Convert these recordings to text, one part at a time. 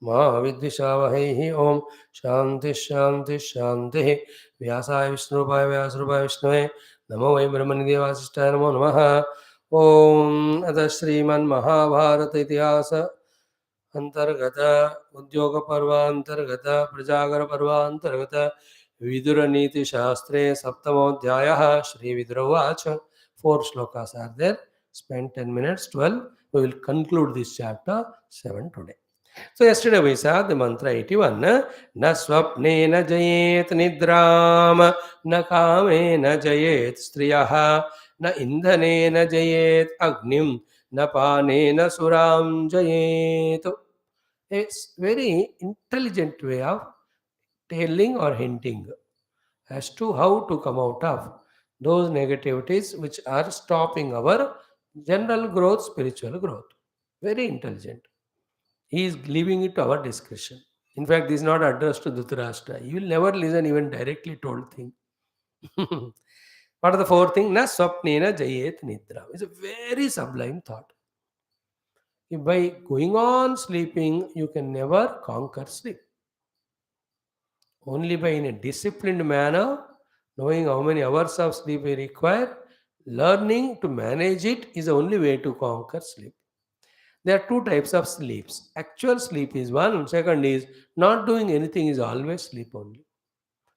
मा विद्विषावहैः ॐ शान्तिः शान्तिः शान्तिः व्यासाय विष्णुरूपाय व्यासरूपाय विष्णवे नमो वै ब्रह्मनिधे वासिष्ठाय नमो नमः ॐ अतः श्रीमन्महाभारत इतिहास अंतर्गत उद्योग पर्वांतर्गत प्रजागर पर्वांतर्गत विदुर नीति शास्त्रे सप्तमोऽध्यायः श्री विदुर उवाच 4 shlokas are there. Spend 10 minutes, 12. We will conclude this chapter 7 today. So yesterday we saw the mantra 81. Na swapne na jayet nidram, na kame na jayet striyah, na indhane na jayet agnim, na pane na suram jayet. A very intelligent way of telling or hinting as to how to come out of those negativities which are stopping our general growth, spiritual growth. Very intelligent. He is leaving it to our discretion. In fact, this is not addressed to Dhritarashtra. You will never listen even directly told thing. What are the 4 things? Na swapnena jayet nidra. It's a very sublime thought. If by going on sleeping, you can never conquer sleep. Only by in a disciplined manner, knowing how many hours of sleep we require, learning to manage it is the only way to conquer sleep. There are 2 types of sleeps. Actual sleep is one. Second is not doing anything is always sleep only.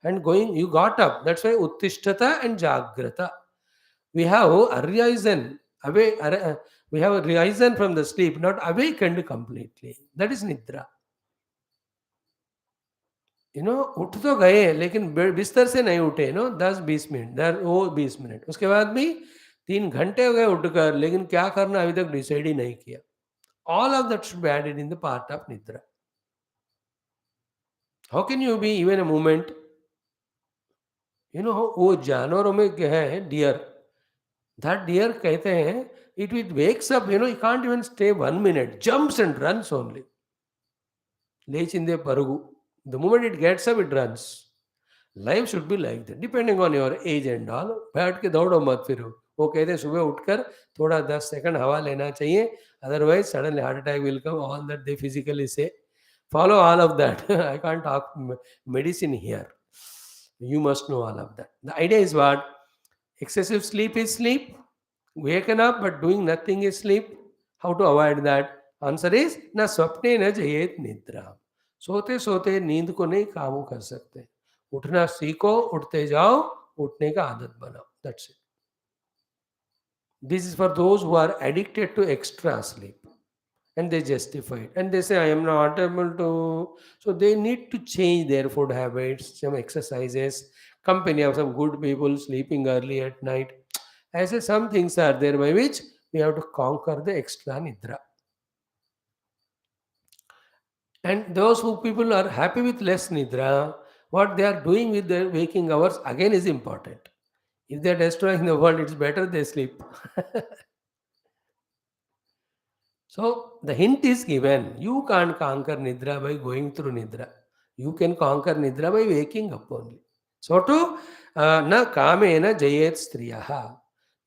And going, you got up. That's why Uttishtata and Jagrata. We have arisen, we have risen from the sleep, not awakened completely. That is Nidra. उठ तो गए लेकिन बिस्तर से नहीं उठे 10-20 minute 20 minute उसके बाद भी 3 घंटे हो गए उठकर लेकिन क्या करना अभी तक डिसाइड ही नहीं किया. All of that should be added in the part of Nidra. How can you be even a moment? वो जानवरों में है डियर. That deer कहते हैं it wakes up, it can't even stay 1 minute, jumps and runs only. లేచిందే పరుగు. The moment it gets up, it runs. Life should be like that, depending on your age and all. बैठ के दौड़ो मत फिरो. वो कहते हैं सुबह उठकर थोड़ा 10 सेकंड हवा लेना चाहिए, otherwise suddenly heart attack will come. All that they physically say. Follow all of that. I can't talk medicine here. You must know all of that. The idea is what? Excessive sleep is sleep. Waken up but doing nothing is sleep. How to avoid that? Answer is na swapne na jayet nidra. सोते सोते नींद को नहीं काबू कर सकते. उठना सीखो, उठते जाओ, उठने का आदत बनाओ. That's it. This is for those who are addicted to extra sleep. And they justify it. And they say, I am not able to. So they need to change their food habits, some exercises, company of some good people, sleeping early at night. I say some things are there by which we have to conquer the extra nidra. And those who people are happy with less nidra, what they are doing with their waking hours again is important. If they are destroying the world, it's better they sleep. So the hint is given. You can't conquer nidra by going through nidra. You can conquer nidra by waking up only. So to na kamena jayet striyaha.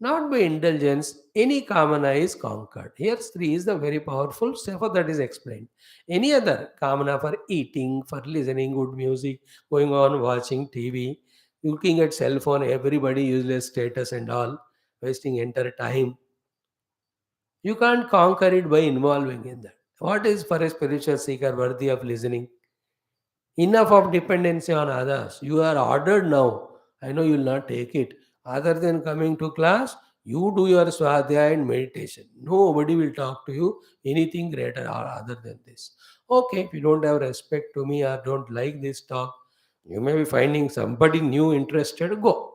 Not by indulgence, any kamana is conquered. Here Stri is the very powerful, for that is explained. Any other kamana for eating, for listening good music, going on watching TV, looking at cell phone, everybody useless status and all, wasting entire time. You can't conquer it by involving in that. What is for a spiritual seeker worthy of listening? Enough of dependency on others. You are ordered now. I know you will not take it. Other than coming to class, you do your swadhyaya and meditation. Nobody will talk to you anything greater or other than this. Okay, if you don't have respect to me or don't like this talk, you may be finding somebody new interested, go.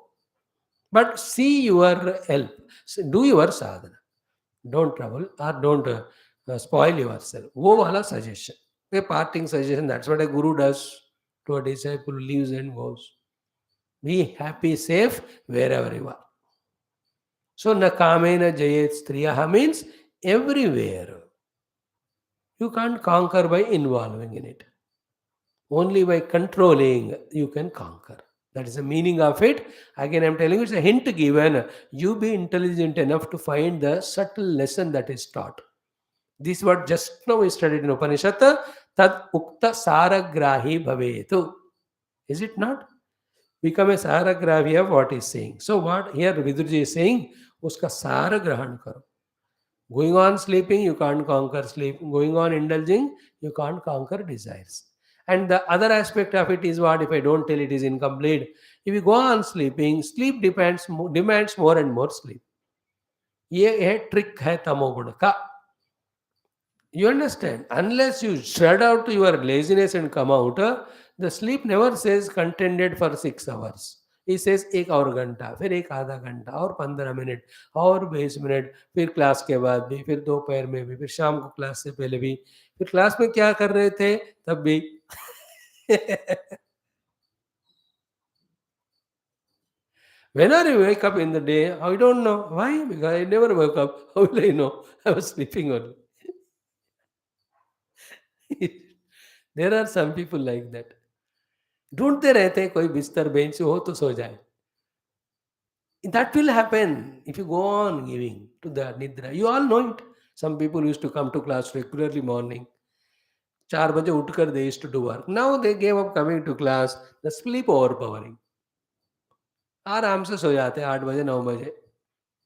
But see your help. Do your sadhana. Don't trouble or don't spoil yourself. Wo wala suggestion. A parting suggestion. That's what a guru does to a disciple who leaves and goes. Be happy, safe wherever you are. So na kamena jayet striyaha means everywhere. You can't conquer by involving in it. Only by controlling you can conquer. That is the meaning of it. Again, I am telling you, it's a hint given. You be intelligent enough to find the subtle lesson that is taught. This is what just now we studied in Upanishad. Tad ukta saragrahi bhavetu. Is it not? Become a saragrahi of what is saying. So what here Vidurji is saying, uska sara grahan karo. Going on sleeping, you can't conquer sleep. Going on indulging, you can't conquer desires. And the other aspect of it is what if I don't tell it is incomplete. If you go on sleeping, sleep demands more and more sleep. ये है trick है तमोगुण का. You understand? Unless you shred out your laziness and come out, the sleep never says contended for 6 hours. He says एक और घंटा, फिर एक आधा घंटा और 15 मिनट और 20 मिनट, फिर क्लास के बाद भी, फिर दोपहर में भी, फिर शाम को क्लास से पहले भी, फिर क्लास में क्या कर रहे थे तब भी. Whenever you wake up in the day, I don't know why, because I never woke up. How will I know? I was sleeping only. There are some people like that. ढूंढते रहते हैं कोई बिस्तर बेंच हो तो सो जाए. That will happen if you go on giving to the nidra. You all know it. Some people used to come to class regularly morning. 4 बजे उठकर they used to do work. Now they gave up coming to class. The sleep overpowering. आराम से सो जाते हैं 8 बजे 9 बजे.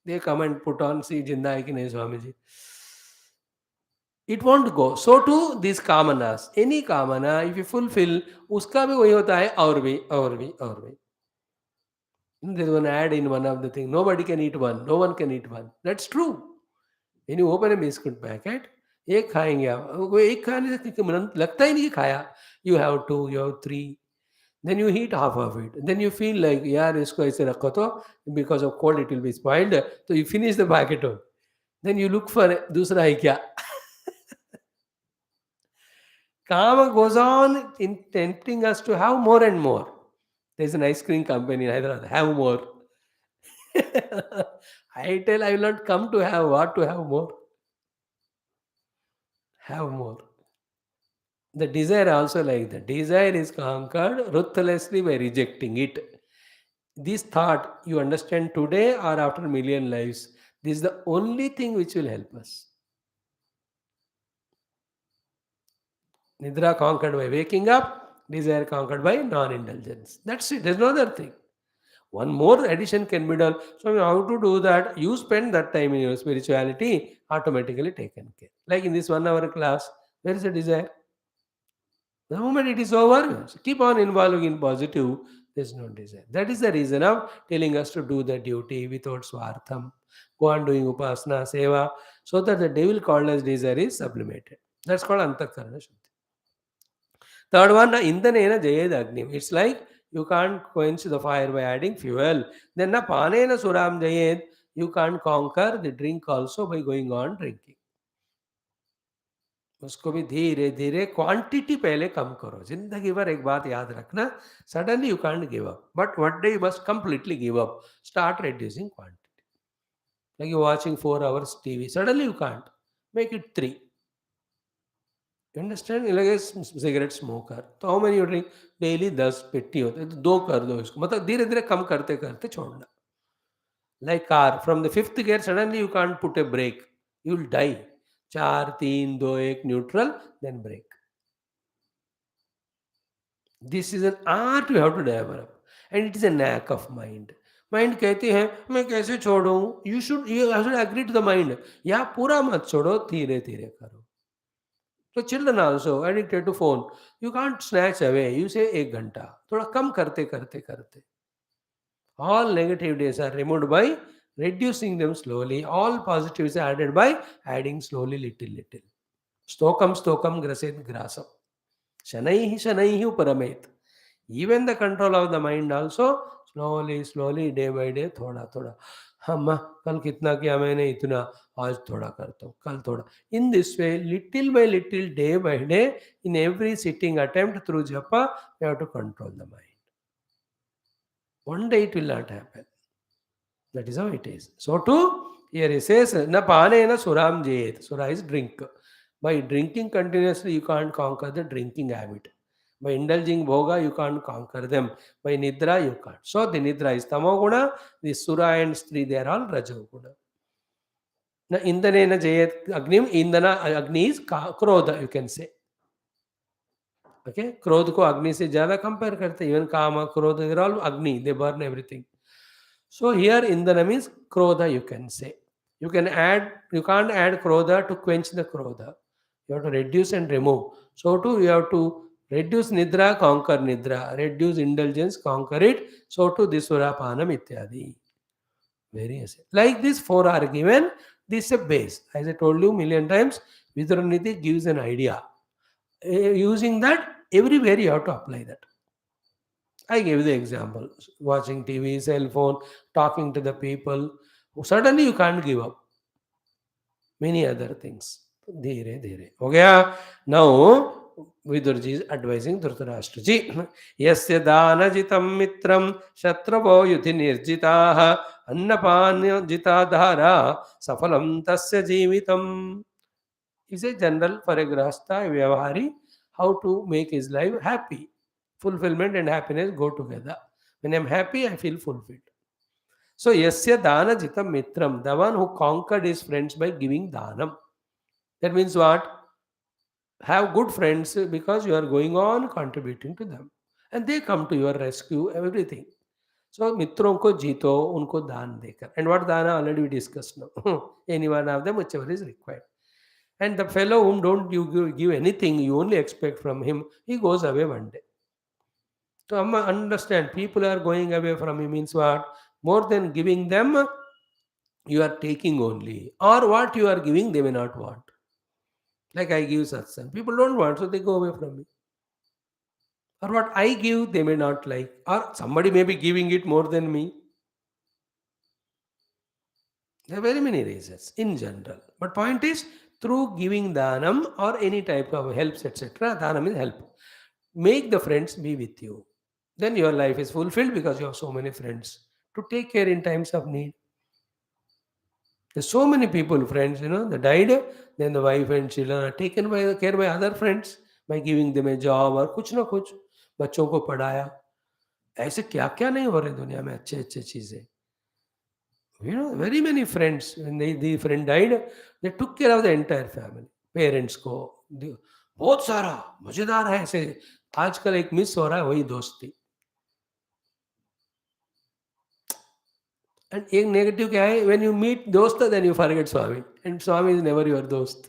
They come and put on, see जिंदा है कि नहीं Swami ji. It won't go. So too these kamanas. Any kamana if you fulfill, उसका भी वही होता है और भी और भी और भी. There's one ad in one of the thing. Nobody can eat one. No one can eat one. That's true. When you open a biscuit packet, एक खाएंगे आप. वो एक खाने से लगता ही नहीं कि खाया. You have two, you have three. Then you eat half of it. Then you feel like यार इसको ऐसे रखो तो because of cold it will be spoiled. So you finish the packet. Then you look for दूसरा है क्या. Kama goes on in tempting us to have more and more. There's an ice cream company in Hyderabad. Have more. I tell I will not come to have what to have more. Have more. The desire also like that. Desire is conquered ruthlessly by rejecting it. This thought you understand today or after a million lives. This is the only thing which will help us. Nidra conquered by waking up, desire conquered by non-indulgence. That's it. There's no other thing. One more addition can be done. So how to do that? You spend that time in your spirituality, automatically taken care. Like in this 1 hour class, where is the desire? The moment it is over, so keep on involving in positive, there's no desire. That is the reason of telling us to do the duty without swartham. Go on doing upasana, seva, so that the devil called as desire is sublimated. That's called antakarana shuddhi. Third one, indanena jayed agnim. It's like you can't quench the fire by adding fuel. Then na panena suram jayed, you can't conquer the drink also by going on drinking. उसको भी धीरे धीरे quantity पहले कम करो. जिंदगी भर एक बात याद रखना, suddenly you can't give up, but one day you must completely give up. Start reducing quantity. Like you watching 4 hours TV, suddenly you can't make it 3. You understand? लगे सिगरेट स्मोकर तो how many you drink daily 10 पेटी होते हैं तो 2 कर दो इसको. मतलब धीरे धीरे कम करते करते छोड़ना. Like car from the 5th gear suddenly you can't put a brake, you will die. 4 3 2 1 neutral then brake. This is an art you have to develop and it is a knack of mind. Mind कहती है मैं कैसे छोड़ूं. You should agree to the mind. या पूरा मत छोड़ो, धीरे धीरे करो. तो children also addicted to phone, you can't snatch away. You से 1 घंटा, थोड़ा कम करते करते करते. All negative days are removed by reducing them slowly. All positives are added by adding slowly little little. Stokam stokam graset grasam. Shanaihi shanaihi uparamet. Even the control of the mind also slowly slowly day by day thoda thoda. हम कल कितना किया मैंने, इतना आज थोड़ा करता हूँ, कल थोड़ा. In this way, little by little, day by day, in every sitting attempt through japa, you have to control the mind. One day it will not happen. That is how it is. So too, here he says, na pane na suram jayet. Sura is drink. By drinking continuously, you can't conquer the drinking habit. By indulging bhoga, you can't conquer them. By nidra, you can't. So the nidra is tamoguna, the sura and stri, they are all rajoguna. Na indanena jayet agnim, indana agni is krodha, you can say. Okay, क्रोध को अग्नि से ज्यादा compare करते हैं. Even kama, krodha, they're all agni. They burn everything. So here indana means krodha. You can say. You can add. You can't add krodha to quench the krodha. You have to reduce and remove. So too you have to reduce nidra, conquer nidra. Reduce indulgence, conquer it. So too this surapanam ityadi. Very easy. Like this four are given. This is a base. As I told you million times, Vidura Neethi gives an idea. Using that, everywhere you have to apply that. I gave the example. Watching TV, cell phone, talking to the people. Suddenly you can't give up. Many other things. Dheere, dheere. हो गया? Now, Vidurji is advising Dhritarashtra ji. Yasya dana jitam mitram shatravo yuthi nirjitaha annapanya jita dhara safalam tasya jeevitam. Is a general for a grahastha, a vyavahari, how to make his life happy. Fulfillment and happiness go together. When I'm happy, I feel fulfilled. So, yasya dana jitam mitram, the one who conquered his friends by giving danam. That means what? Have good friends because you are going on contributing to them. And they come to your rescue, everything. So, mitron ko jito, unko dan dekar. And what dana already we discussed now. Any one of them, whichever is required. And the fellow whom don't you give anything, you only expect from him, he goes away one day. So understand, people are going away from you means what? More than giving them, you are taking only. Or what you are giving, they may not want. Like I give satsang. People don't want, so they go away from me. Or what I give, they may not like. Or somebody may be giving it more than me. There are very many reasons in general. But point is, through giving dhanam or any type of helps, etc., dhanam is help. Make the friends be with you. Then your life is fulfilled because you have so many friends to take care in times of need. There's so many people, friends, they died, then the wife and children are taken by care by other friends by giving them a job or कुछ ना कुछ बच्चों को पढ़ाया. ऐसे क्या क्या नहीं हो रहे दुनिया में अच्छे अच्छे चीजें. Very many friends, when the friend died, they took care of the entire family. Parents को बहुत सारा मजेदार है ऐसे. आजकल एक मिस हो रहा है वही दोस्ती. And एक negative क्या है? When you meet दोस्त, then you forget Swami. And Swami is never your दोस्त.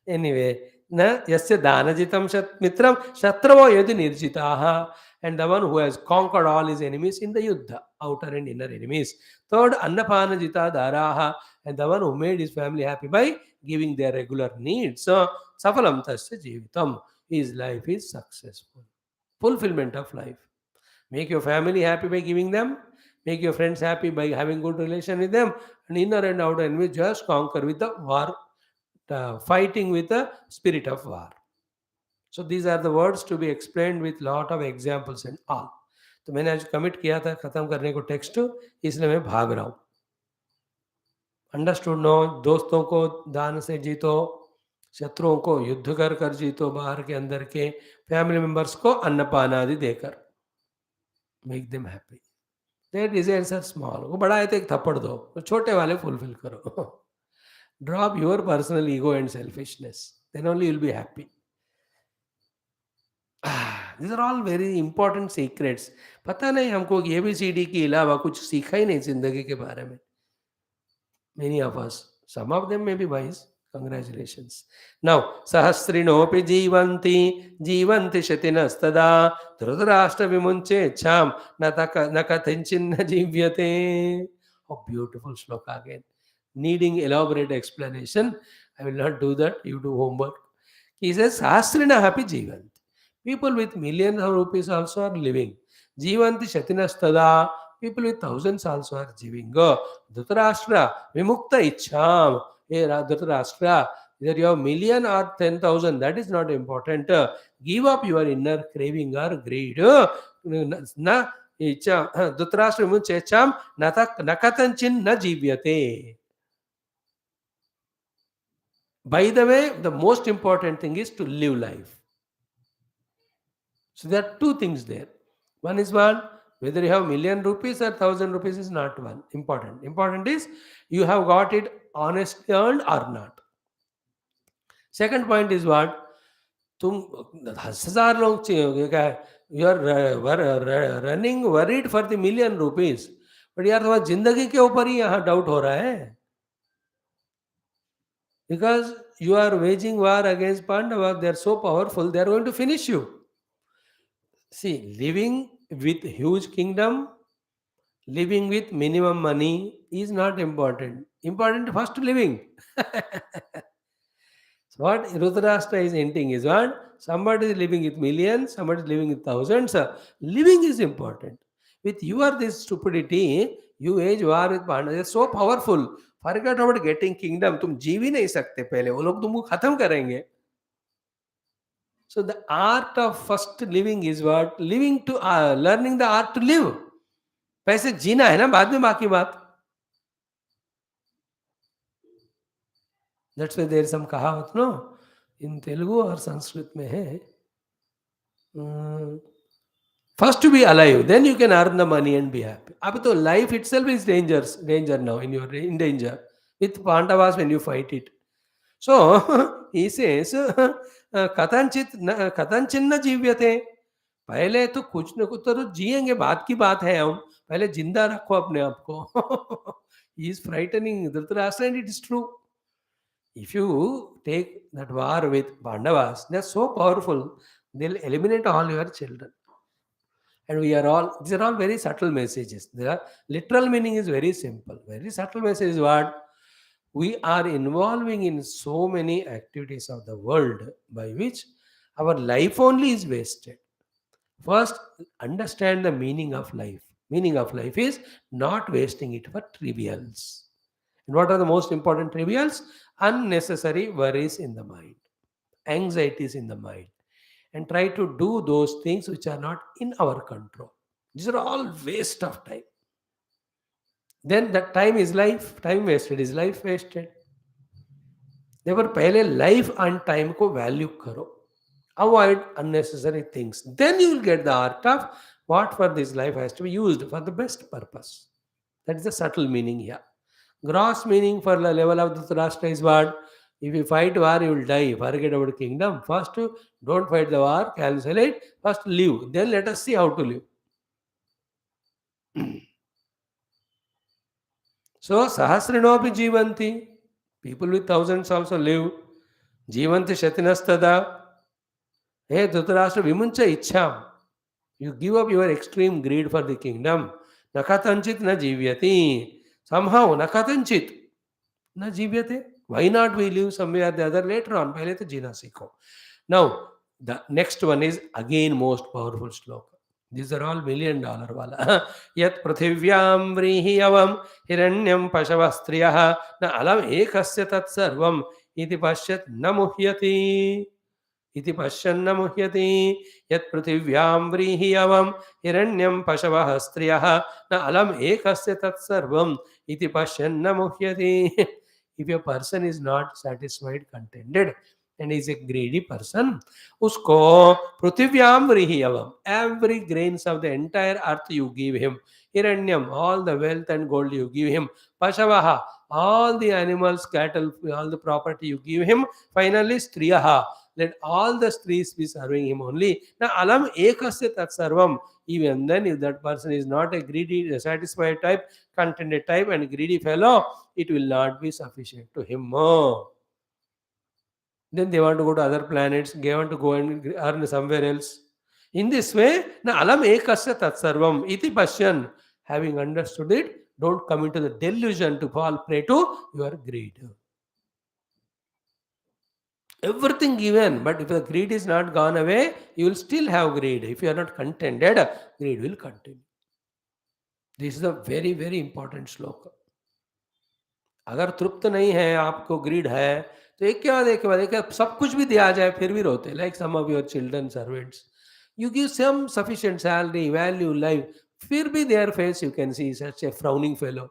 Anyway, na yasya danajitam shat mitram shatravo yadi nirjitaha. And the one who has conquered all his enemies in the yuddha, outer and inner enemies. Third, annapana jita daraha. And the one who made his family happy by giving their regular needs. So, safalam tasya jeevitam. His life is successful. Fulfillment of life. Make your family happy by giving them. Make your friends happy by having good relation with them. And inner and outer enemy just conquer with the war, fighting with the spirit of war. So these are the words to be explained with lot of examples and all. तो मैंने आज commit किया था खत्म करने को text, इसलिए मैं भाग रहा हूँ. Understood no. दोस्तों को दान से जीतो, शत्रुओं को युद्ध कर कर जीतो, बाहर के अंदर के फैमिली मेंबर्स को अन्नपान आदि देकर. Make them happy. Their desires are small. वो बड़ा है तो एक थप्पड़ दो, तो छोटे वाले फुलफिल करो. Drop your personal ego and selfishness, then only will be happy. These are all very important secrets. पता नहीं हमको ABCD के अलावा कुछ सीखा ही नहीं जिंदगी के बारे में. Many of us, some of them may be wise. Congratulations. Now, सहस्रिणोऽपि जीवन्ति शतिनस्तदा धृतराष्ट्र विमुञ्चे छाम न कथञ्चिन्न जीव्यते. How beautiful shloka again. Needing elaborate explanation. I will not do that. You do homework. He says, सहस्रिणः जीवन्ति. People with millions of rupees also are living. Jivanti shatinastada. People with thousands also are living. Dhritarashtra vimukta ichham. Hey Dhritarashtra, whether you have million or 10,000, that is not important. Give up your inner craving or greed. Na ichham. Dhritarashtra vimukta ichham nakatanchin na jivyate. By the way, the most important thing is to live life. So there are two things there. One is one, whether you have million rupees or 1,000 rupees is not one important. Important is you have got it honestly earned or not. Second point is what? तुम 10,000 लोग चाहिए क्या, you are running worried for the million rupees, but यार तुम्हारी जिंदगी के ऊपर ही यहाँ डाउट हो रहा है, because you are waging war against Pandava, they are so powerful, they are going to finish you. See, living with huge kingdom, living with minimum money is not important. Important first living. So what Rudrashtra is hinting is what? Somebody is living with millions, somebody is living with thousands. Living is important. With your this stupidity, you wage war with Pandavas. They are so powerful. Forget about getting kingdom. तुम जी भी नहीं सकते पहले, वो लोग तुमको खत्म करेंगे. So the art of first living is what? Living to learning the art to live. पैसे जीना है ना, बाद में बाकी बात. That's why there is some कहावत नो इन तेलुगु और संस्कृत में है. First to be alive, then you can earn the money and be happy. अब तो life itself is danger now, in danger with Pandavas when you fight it. So he says, कथंचिन्न जीव्यते. पहले तो कुछ न कुछ तो जिएंगे, बात की बात है, हम पहले जिंदा रखो अपने आप को. He is frightening Dhritarashtra, and it is true. If you take that war with Pandavas, they are so powerful, they'll eliminate all your children. And we are all, these are all very subtle messages. The literal meaning is very simple. Very subtle message is what? We are involving in so many activities of the world by which our life only is wasted. First, understand the meaning of life. Meaning of life is not wasting it for trivials. And what are the most important trivials? Unnecessary worries in the mind, anxieties in the mind, and try to do those things which are not in our control. These are all waste of time. Then that time is life, time wasted is life wasted. Therefore, पहले life and time को value करो. Avoid unnecessary things. Then you will get the art of what for this life has to be used for the best purpose. That is the subtle meaning here. Gross meaning for the level of Dhritarashtra is what? If you fight war, you will die. Forget about kingdom. First, don't fight the war, cancel it. First, live. Then let us see how to live. So, sahasrinopi jivanti. People with thousands also live. Jivanti shatinastada. Hey, Dhritarashtra vimuncha ichham. You give up your extreme greed for the kingdom. Nakatanchit na jivyati. Somehow, nakatanchit na jivyate. Why not we live somewhere or the other later on? पहले तो जीना सीखो. Now, the next one is again most powerful sloka. These are all $1 million wala. Yat prathivyam vrihiyavam hiranyam pashava striyah na alam ekasya tat sarvam iti pashyat na muhyati. इति पश्यन्न मुह्यति यत् पृथिव्यां व्रीहियवं हिरण्यं पशवः स्त्रियः न अलम् एकस्य तत्सर्वम् इति पश्यन्न मुह्यति. If a person is not satisfied, contented, and is a greedy person, उसको पृथिव्यां व्रीहियवं, every grains of the entire earth you give him, हिरण्यम, all the wealth and gold you give him, पशवः, all the animals, cattle, all the property you give him, finally स्त्रियः, let all the streets be serving him only. Now, alam ekasya tat sarvam. Even then, if that person is not a greedy, satisfied type, contented type, and greedy fellow, it will not be sufficient to him. Then they want to go to other planets, they want to go and earn somewhere else. In this way, na alam ekasya tat sarvam iti pashyan. Having understood it, don't come into the delusion to fall prey to your greed. Everything given, but if the greed is not gone away, you will still have greed. If you are not contented, greed will continue. This is a very, very important श्लोक. अगर तृप्त नहीं है, आपको grid है, तो एक के बाद एक के बाद एक सब कुछ भी दिया जाए फिर भी रोते. Like some of your children servants, you give some sufficient salary, value, life, फिर भी their face you can see such a frowning fellow.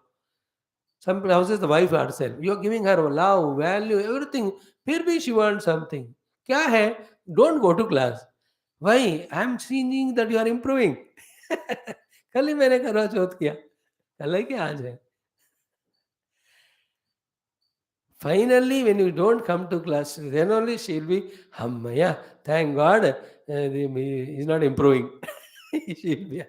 Some houses the wife herself, you are giving her love, value, everything, फिर भी she wants something. क्या है? Don't go to class. Why? I am seeing that you are improving. कल ही मैंने करवा चौथ किया. कल है कि आज है? Finally, when you don't come to class, then only she'll be, Hammaya, thank God, he's not improving. She'll be,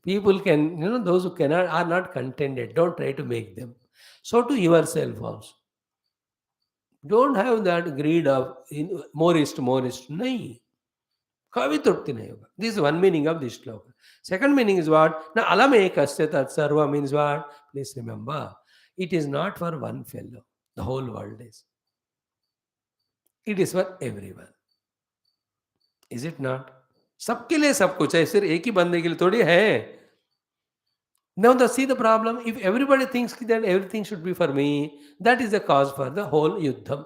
people can, those who cannot are not contented. Don't try to make them. So to yourself also. Don't have that greed of more is. Nahi. Kavi trupti nahi hoga. This is one meaning of this shloka. Second meaning is what? Na alam ekasya tat sarva means what? Please remember, it is not for one fellow. The whole world is. It is for everyone. Is it not? सबके लिए सब कुछ है, सिर्फ एक ही बंदे के लिए थोड़ी है. Now see the problem. If everybody thinks that everything should be for me, that is the cause for the whole yuddham.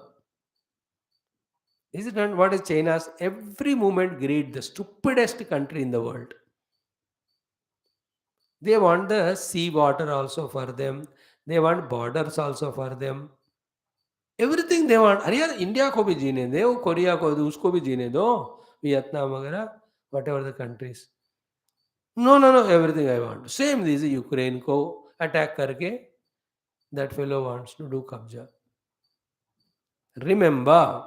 Is it not? What is China's every movement greed, the stupidest country in the world. They want the sea water also for them. They want borders also for them. Everything they want. अरे यार India को भी जीने दो, Korea को दो, उसको भी जीने दो, वियतनाम वगैरह, whatever the countries. No, everything I want. Same this Ukraine को attack करके, that fellow wants to do kabja. Remember,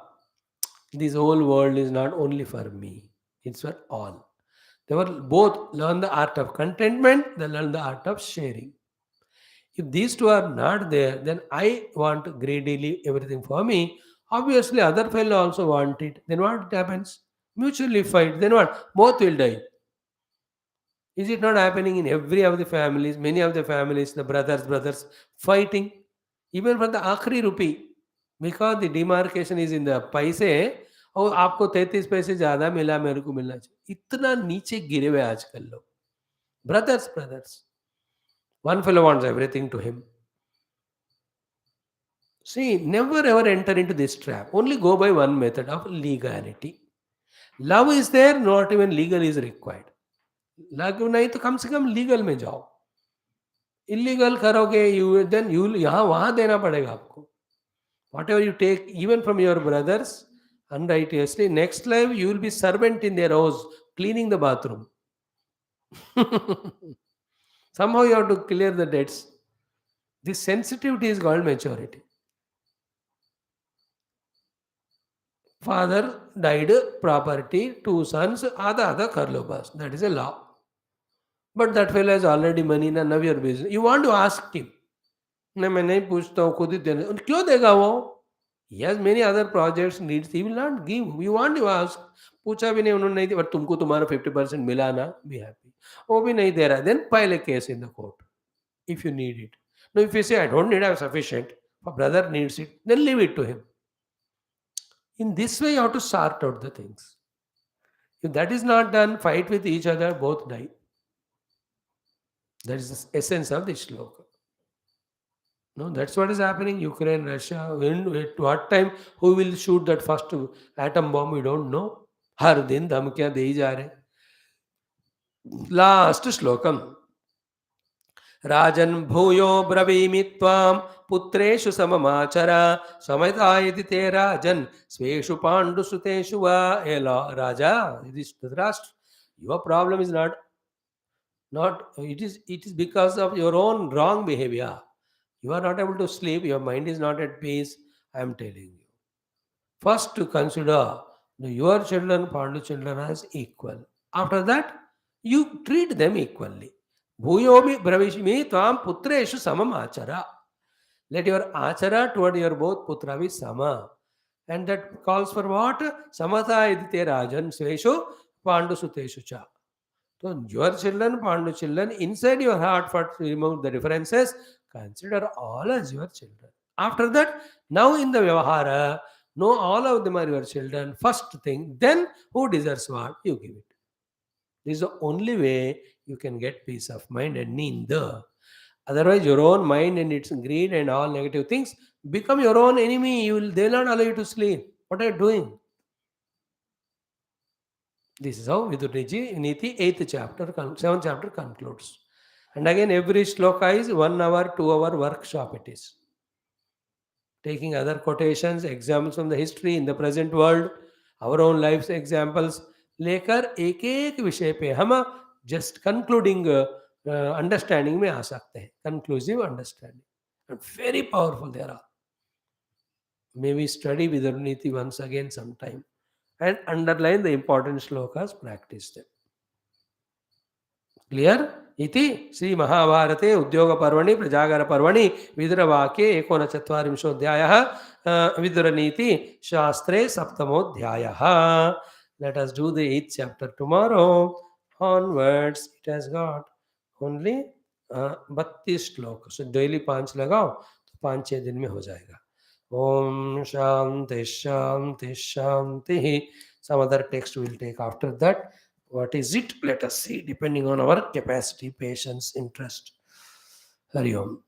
this whole world is not only for me. It's for all. They will both learn the art of contentment, they learn the art of sharing. If these two are not there, then I want greedily everything for me. Obviously, other fellow also want it. Then what happens? Mutually fight. Then what? Both will die. Is it not happening in every of the families? Many of the families, the brothers fighting, even for the आखिरी rupee, because the demarcation is in the पैसे. और आपको 33 पैसे ज्यादा मिला, मेरे को मिलना चाहिए. इतना नीचे गिरे हुए आजकल लोग. Brothers. One fellow wants everything to him. See, never ever enter into this trap. Only go by one method of legality. Love is there, not even legal is required. Love नहीं तो कम से कम लीगल में जाओ. Illegal करोगे then you यहाँ वहाँ देना पड़ेगा आपको. Whatever you take even from your brothers unrighteously, next life you will be servant in their house cleaning the bathroom. Somehow you have to clear the debts. This sensitivity is called maturity. Father died, property, 2 sons, आधा कर लो बस. That is a law. But that fellow has already money, none of your business. You want to ask him. नहीं मैं नहीं पूछता हूँ, खुद ही देने. क्यों देगा वो? He has many other projects, needs. He will not give. You want to ask. पूछा भी नहीं, उन्होंने नहीं दिया. But तुमको तुम्हारा 50% मिला ना, be happy. वो भी नहीं दे रहा. Then file a case in the court if you need it. Now if you say I don't need, I have sufficient. My brother needs it. Then leave it to him. In this way, you have to sort out the things. If that is not done, fight with each other, both die. That is the essence of this shloka. No, that's what is happening. Ukraine, Russia. When, at what time, who will shoot that first atom bomb? We don't know. हर दिन धमकियां दे ही जा रहे. Last श्लोकम. राजन भूयो ब्रवीमि त्वां पुत्रेषु सममाचर समयतायति ते राजन स्वेषु पाण्डुसुतेषु वा. Raja, this Dhritarashtra, your problem is not it is because of your own wrong behavior. You are not able to sleep, your mind is not at peace. I am telling you. First to consider your children, Pandu children as equal. After that, you treat them equally. Bhuyomi bravishmi tvam putreshu samam achara. Let your achara toward your both putra be sama. And that calls for what? Samata idite rajan sveshu Pandu suteshu cha. So your children, Pandu children, inside your heart, for to remove the differences, consider all as your children. After that, now in the Vyavahara, know all of them are your children. First thing, then who deserves what, you give it. This is the only way you can get peace of mind and neenda. Otherwise, your own mind and its greed and all negative things become your own enemy. They will not allow you to sleep. What are you doing? This is how Vidura Neethi 8th chapter, 7th chapter concludes. And again, every shloka is 1 hour, 2 hour workshop it is. Taking other quotations, examples from the history in the present world, our own lives examples, लेकर एक एक विषय पे हम just concluding understanding में आ सकते हैं. Conclusive understanding. And very powerful they are all. May we study Vidura Neethi once again sometime and underline the important shlokas, practice them. Clear? Iti Sri Mahabharate Udyoga Parvani Prajagara Parvani Vidura Vakye Ekonachatvarimshodhyayaha Vidura Neethi Shastre Saptamodhyayaha. Let us do the 8th chapter tomorrow. Onwards, it has got only 32 श्लोक. So daily 5 लगाओ तो 5-6 दिन में हो जाएगा. Om Shanti Shanti Shanti. Some other text we will take after that. What is it? Let us see, depending on our capacity, patience, interest. Hari Om.